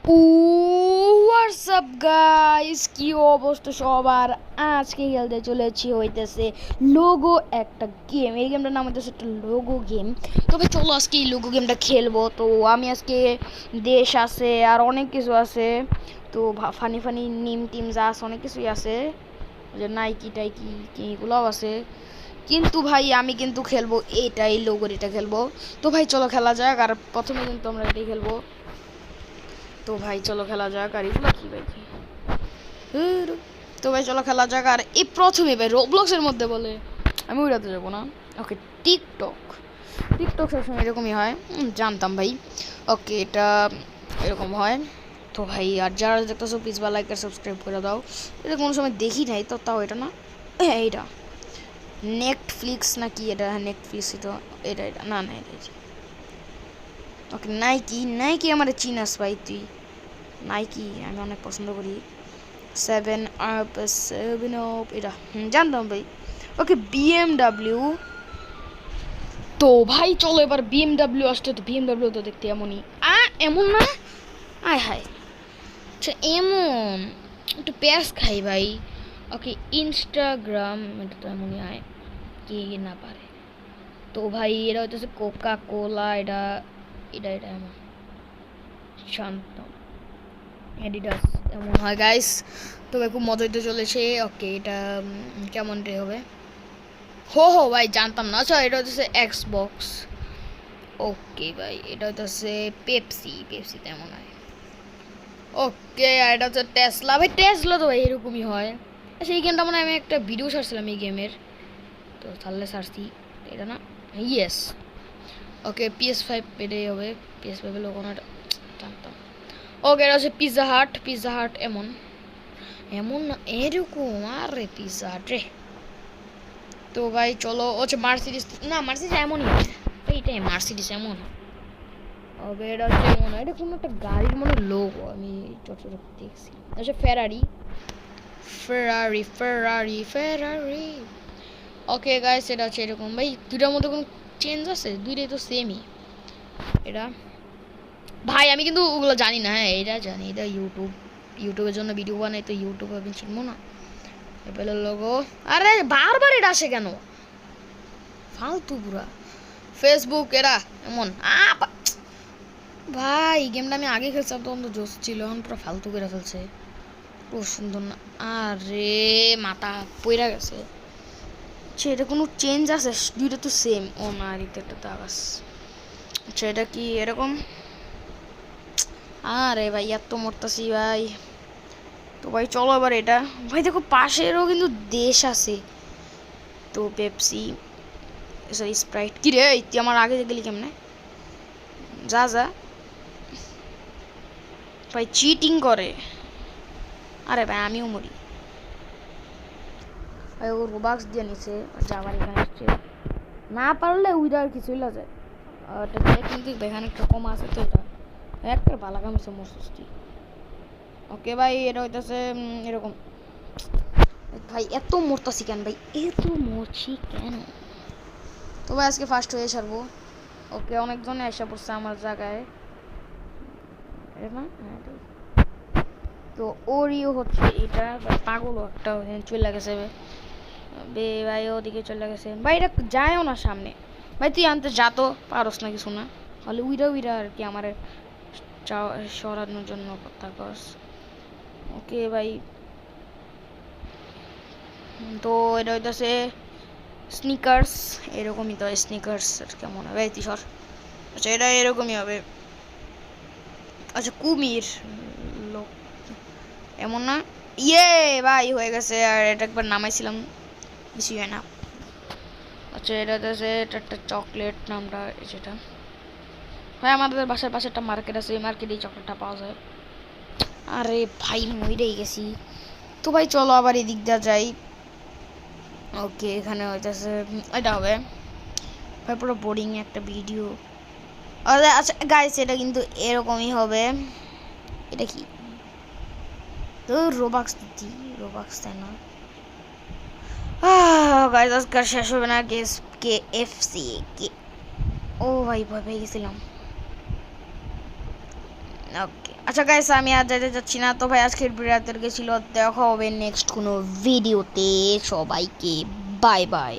WhatsApp guys, কি অবস্থা সবার? আজকে খেলতে চলেছি হইতেছে লোগো একটা গেম। এই গেমটার নাম হইতেছে একটা লোগো গেম। তবে চলো আজকে এই লোগো গেমটা খেলবো। তো আমি আজকে দেশ আছে আর অনেক কিছু আছে। তো ফানি ফানি নিম টিম যা আছে অনেক কিছুই আছে, যে নাইকি টাইকি কি এগুলোও আছে। কিন্তু ভাই আমি কিন্তু খেলবো এইটাই, লোগোর এটা খেলবো। তো ভাই চলো খেলা যাক। আর প্রথমে কিন্তু আমরা এটাই খেলবো। তো ভাই চলো খেলা যাক। আর এগুলো কি ভাই? তো ভাই চলো খেলা যাক। আর এই প্রথমে ভাই রোবলক্সের মধ্যে বলে আমি ওইটাতে যাবো না। ওকে, টিকটক। টিকটক সবসময় এরকমই হয়, জানতাম ভাই। ওকে, এটা এরকম হয়। তো ভাই আর যারা দেখতেছো প্লিজ বা লাইক আর সাবস্ক্রাইব করে দাও। এটা কোনো সময় দেখি নাই তো, তাও এটা না, এইটা নেটফ্লিক্স নাকি? এটা নেটফ্লিক্স, এটা এটা এটা না না এটা। ওকে, নাইকি। নাইকি আমার চিনাস ভাই তুই? নাইকি আমি অনেক পছন্দ করি। 7 আপ এটা জানতাম ভাই। ওকে, বিএমডাব্লিউ। তো ভাই চলো এবার বিএমডাব্লিউ আসছে। তো বিএমডাব্লিউ তো দেখতে এমনই। এমন না, আয় হায়, আচ্ছা এমন। একটু পেঁয়াজ খাই ভাই। ওকে, ইনস্টাগ্রাম, এটা তো এমনই আয়, কে না পারে। তো ভাই এটা হচ্ছে কোকা কোলা। এটা এটা এটা এমন শান্ত অ্যাডিডাস এমন হয় গাইস। তবে খুব মজা হইতে চলেছে। ওকে, এটা কেমন রে হবে? হো হো ভাই, জানতাম না। আচ্ছা, এটা হচ্ছে এক্সবক্স। ওকে ভাই, এটা হচ্ছে পেপসি। পেপসি তেমন হয়। ওকে, আর এটা হচ্ছে টেসলা। ভাই টেসলা তো ভাই এরকমই হয়। আচ্ছা, এই গেমটা মানে আমি একটা ভিডিও ছাড়ছিলাম এই গেমের, তো তাহলে ছাড়ছি এটা না। ইয়েস। ওকে, PS5 এটাই হবে। PS5 এর লোক জানতাম। ওকে, এটা হচ্ছে পিৎজা হাট। পিৎজা হাট এমন এমন না, এরকম। আরে পিৎজা হাট রে। তো ভাই চলো, হচ্ছে মার্সিডিস। না, মার্সিডিস এমনই হয়। এইটাই মার্সিডিস এমন। ওকে, এটা হচ্ছে এমন। এটা কোনো একটা গাড়ির মনে লোগো আমি চটচট দেখছি। আচ্ছা, ফেরারি। ফেরারি ফেরারি ফেরারি। ওকে গাইস, এটা হচ্ছে এরকম। ভাই দুইটার মধ্যে কোনো চেঞ্জ আছে? দুইটাই তো সেমই। এটা ভাই আমি কিন্তু ওগুলো জানি না। হ্যাঁ, এটা জানি, এটা ইউটিউবের জন্য ভিডিও বানাই, তো ইউটিউবে আমি শুনবো না। অ্যাপেলের লোগো। আরে বারবার এটা আসে কেন? ফালতু পুরা। ফেসবুক এরা এমন। ভাই গেমটা আমি আগে খেলছিলাম তখন তো জোস ছিল, এখন পুরো ফালতু করে ফেলছে। ও সুন্দর না। আরে মাথা পইরা গেছে। আচ্ছা, এটা কোনো চেঞ্জ আছে? দুইটা তো সেম। ও না, এটা একটা দাগাস। আচ্ছা, এটা কি এরকম? আরে ভাই এত মরতাছি ভাই। তো ভাই চলো এবার এটা। ভাই দেখো পাশেরও কিন্তু দেশ আছে। তো পেপসি, সরি স্প্রাইট। কি রে তুই আমার আগে গেলি কেমনে? যা যা ভাই, চিটিং করে। আরে ভাই আমিও মরি ভাই। ও রোবাক্স দিয়ে নিছে, যাবার এখানে আসছে। না পারলে উইরা আর কি চলে যায়। ওটা দিয়ে কিন্তু এখানে একটা কম আছে, তো এটা একটা ভালো কাম হচ্ছে মস্তি। ওকে ভাই, এটা হইতেছে এরকম। ভাই এত মরতাছি কেন ভাই? এত মরছি কেন? তো ভাই আজকে ফার্স্ট হয়ে ছাড়বো। ওকে, অনেকজনে এসে পড়ছে আমার জায়গায়। তো ওরিও হচ্ছে এটা। পাগল একটা চলে গেছে বে ভাই, ওদিকে চলে গেছে ভাই। এটা যায়ও না সামনে। ভাই তুই আনতে যা তো, পারস না কিছু না, তাহলে উইরা উইরা আর কি আমার সরানোর জন্য কথা কস। ওকে ভাই, তো এটা হইতেছে স্নিকার্স। এরকমই তো স্নিকার্স কেমন হবে? তুই সর। আচ্ছা, এটা এরকমই হবে। আচ্ছা, কুমির লোক এমন না। ইয়ে ভাই হয়ে গেছে। আর এটা একবার নামাইছিলাম, বেশি হয় না। আচ্ছা, এটা হচ্ছে এটা একটা চকলেট নামটা যেটা। ভাই আমাদের বাসার পাশে একটা মার্কেট আছে, এই মার্কেটে এই চকলেটটা পাওয়া যায়। আরে ভাই মরেই গেছি। তো ভাই চলো আবার এদিক দিয়ে যাই। ওকে, এখানে হইতেছে এটা হবে ভাই পুরো বোরিং একটা ভিডিও। আচ্ছা গাইস, এটা কিন্তু এরকমই হবে। এটা কি? তো রোবাক্স দিতি, রোবাক্স তাই না? গাইস আজকে শেষ হবে না। KFC কে। ও ভাই ভয় পেয়ে গেছিলাম। ওকে আচ্ছা গাইস আমি আর যেতে যাচ্ছি না তো ভাই আজকের ভিডিওতে ছিল দেখা হবে নেক্সট কোনো ভিডিওতে সবাইকে বাই বাই